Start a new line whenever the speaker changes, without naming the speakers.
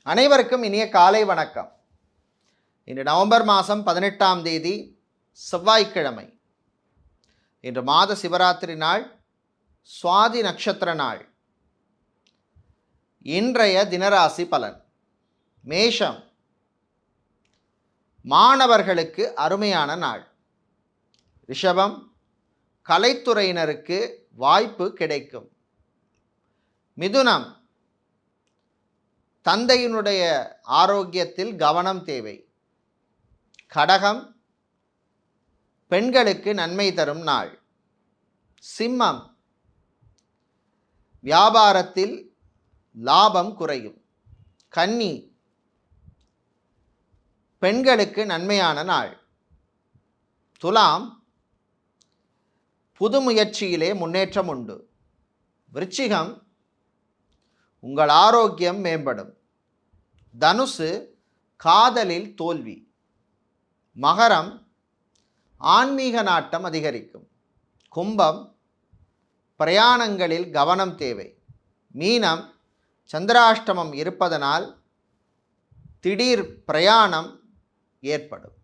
அனைவருக்கும் இனிய காலை வணக்கம். இன்று நவம்பர் மாதம் 18ஆம் தேதி செவ்வாய்க்கிழமை. இன்று மாத சிவராத்திரி நாள், சுவாதி நட்சத்திர நாள். இன்றைய தினராசி பலன். மேஷம், மாணவர்களுக்கு அருமையான நாள். ரிஷபம், கலைத்துறையினருக்கு வாய்ப்பு கிடைக்கும். மிதுனம், தந்தையினுடைய ஆரோக்கியத்தில் கவனம் தேவை. கடகம், பெண்களுக்கு நன்மை தரும் நாள். சிம்மம், வியாபாரத்தில் லாபம் குறையும். கன்னி, பெண்களுக்கு நன்மையான நாள். துலாம், புது முயற்சியிலே முன்னேற்றம் உண்டு. விருச்சிகம், உங்கள் ஆரோக்கியம் மேம்படும். தனுசு, காதலில் தோல்வி. மகரம், ஆன்மீக நாட்டம் அதிகரிக்கும். கும்பம், பிரயாணங்களில் கவனம் தேவை. மீனம், சந்திராஷ்டமம் இருப்பதனால் திடீர் பிரயாணம் ஏற்படும்.